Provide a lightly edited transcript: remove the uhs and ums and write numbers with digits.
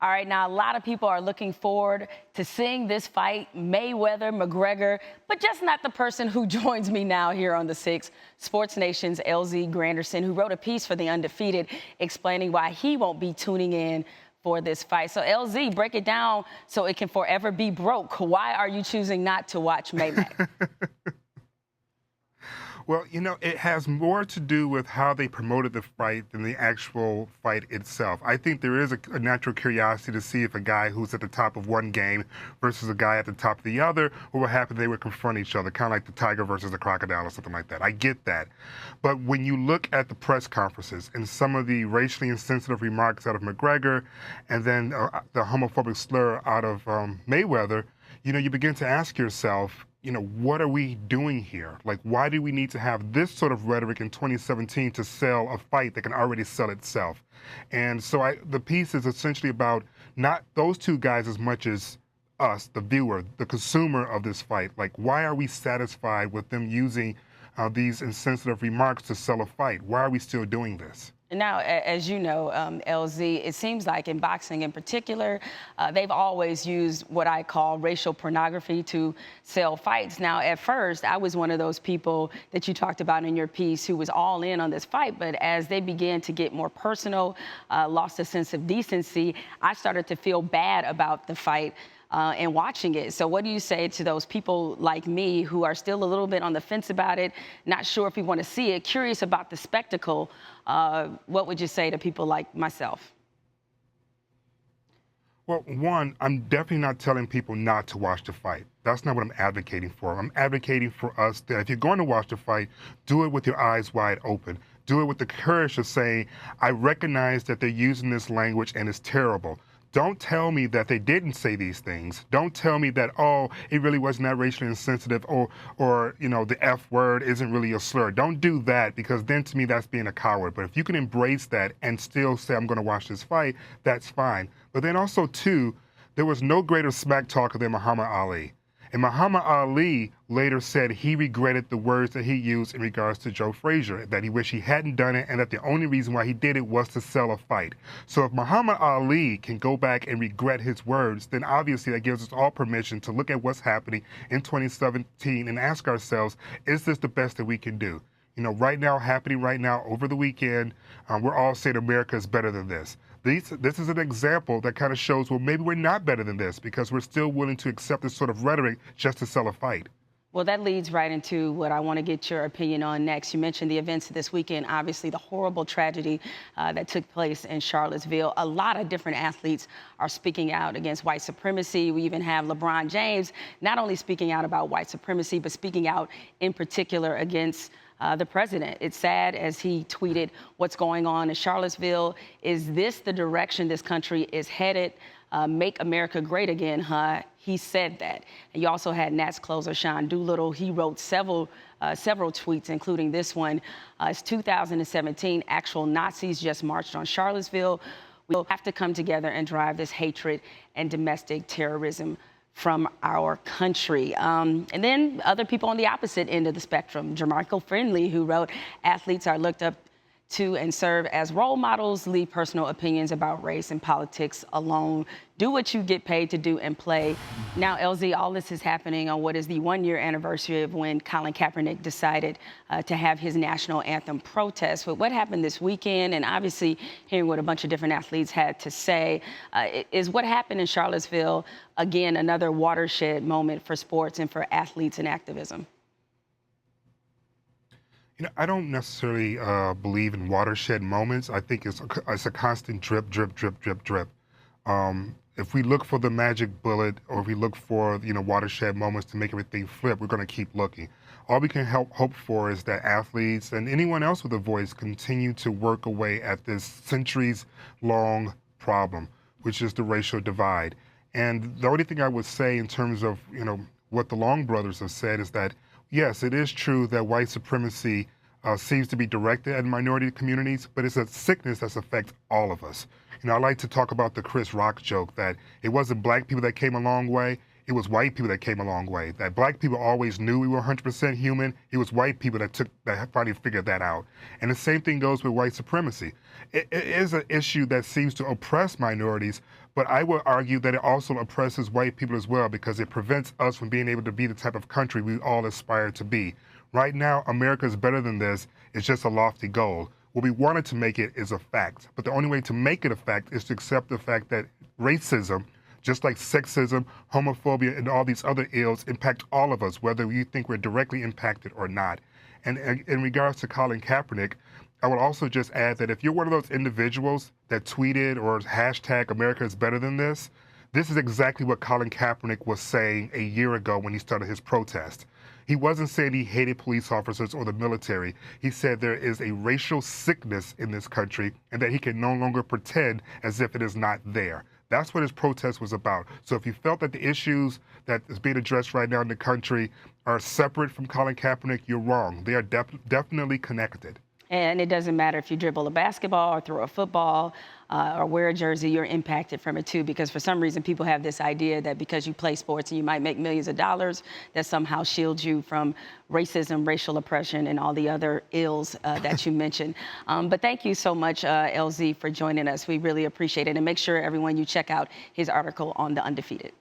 All right, now a lot of people are looking forward to seeing this fight, Mayweather-McGregor, but just not the person who joins me now here on The Six, Sports Nation's LZ Granderson, who wrote a piece for The Undefeated explaining why he won't be tuning in for this fight. So LZ, break it down so it can forever be broke. Why are you choosing not to watch Mayweather? Well, it has more to do with how they promoted the fight than the actual fight itself. I think there is a natural curiosity to see if a guy who's at the top of one game versus a guy at the top of the other, what would happen if they would confront each other, kind of like the tiger versus the crocodile or something like that. I get that. But when you look at the press conferences and some of the racially insensitive remarks out of McGregor and then the homophobic slur out of Mayweather, you begin to ask yourself, what are we doing here? Like, why do we need to have this sort of rhetoric in 2017 to sell a fight that can already sell itself? And so the piece is essentially about not those two guys as much as us, the viewer, the consumer of this fight. Like, why are we satisfied with them using these insensitive remarks to sell a fight? Why are we still doing this? Now, as you know, LZ, it seems like in boxing in particular, they've always used what I call racial pornography to sell fights. Now, at first, I was one of those people that you talked about in your piece who was all in on this fight. But as they began to get more personal, lost a sense of decency, I started to feel bad about the fight. And watching it. So what do you say to those people like me who are still a little bit on the fence about it, not sure if we want to see it, curious about the spectacle? What would you say to people like myself? Well, one, I'm definitely not telling people not to watch the fight. That's not what I'm advocating for. I'm advocating for us that if you're going to watch the fight, do it with your eyes wide open. Do it with the courage of saying, I recognize that they're using this language and it's terrible. Don't tell me that they didn't say these things. Don't tell me that, oh, it really wasn't that racially insensitive or the F word isn't really a slur. Don't do that, because then to me that's being a coward. But if you can embrace that and still say, I'm going to watch this fight, that's fine. But then also, too, there was no greater smack talker than Muhammad Ali. And Muhammad Ali later said he regretted the words that he used in regards to Joe Frazier, that he wished he hadn't done it, and that the only reason why he did it was to sell a fight. So if Muhammad Ali can go back and regret his words, then obviously that gives us all permission to look at what's happening in 2017 and ask ourselves, is this the best that we can do? Happening right now over the weekend, we're all saying America is better than this. This is an example that kind of shows, well, maybe we're not better than this because we're still willing to accept this sort of rhetoric just to sell a fight. Well, that leads right into what I want to get your opinion on next. You mentioned the events of this weekend, obviously the horrible tragedy that took place in Charlottesville. A lot of different athletes are speaking out against white supremacy. We even have LeBron James not only speaking out about white supremacy, but speaking out in particular against the president. It's sad, as he tweeted, what's going on in Charlottesville. Is this the direction this country is headed? Make America great again, huh? He said that. And you also had Nats closer Sean Doolittle. He wrote several tweets, including this one. It's 2017. Actual Nazis just marched on Charlottesville. We'll have to come together and drive this hatred and domestic terrorism from our country. And then other people on the opposite end of the spectrum, Jermichael Friendly, who wrote, athletes are looked up to and serve as role models, leave personal opinions about race and politics alone. Do what you get paid to do and play. Now, LZ, all this is happening on what is the one-year anniversary of when Colin Kaepernick decided to have his national anthem protest. But what happened this weekend, and obviously hearing what a bunch of different athletes had to say, is what happened in Charlottesville, again, another watershed moment for sports and for athletes and activism? I don't necessarily believe in watershed moments. I think it's a constant drip, drip, drip, drip, drip. If we look for the magic bullet, or if we look for watershed moments to make everything flip, we're going to keep looking. All we can hope for is that athletes and anyone else with a voice continue to work away at this centuries-long problem, which is the racial divide. And the only thing I would say in terms of what the Long brothers have said is that, yes, it is true that white supremacy seems to be directed at minority communities, but it's a sickness that affects all of us. I like to talk about the Chris Rock joke that it wasn't black people that came a long way, it was white people that came a long way. That black people always knew we were 100% human. It was white people that finally figured that out. And the same thing goes with white supremacy. It is an issue that seems to oppress minorities, but I would argue that it also oppresses white people as well, because it prevents us from being able to be the type of country we all aspire to be. Right now, America is better than this. It's just a lofty goal. What we wanted to make it is a fact, but the only way to make it a fact is to accept the fact that racism, just like sexism, homophobia, and all these other ills impact all of us, whether we think we're directly impacted or not. And in regards to Colin Kaepernick, I would also just add that if you're one of those individuals that tweeted or hashtag America is better than this is exactly what Colin Kaepernick was saying a year ago when he started his protest. He wasn't saying he hated police officers or the military. He said there is a racial sickness in this country and that he can no longer pretend as if it is not there. That's what his protest was about. So if you felt that the issues that is being addressed right now in the country are separate from Colin Kaepernick, you're wrong. They are definitely connected. And it doesn't matter if you dribble a basketball or throw a football or wear a jersey, you're impacted from it too, because for some reason people have this idea that because you play sports and you might make millions of dollars, that somehow shields you from racism, racial oppression, and all the other ills that you mentioned. But thank you so much, LZ, for joining us. We really appreciate it. And make sure, everyone, you check out his article on The Undefeated.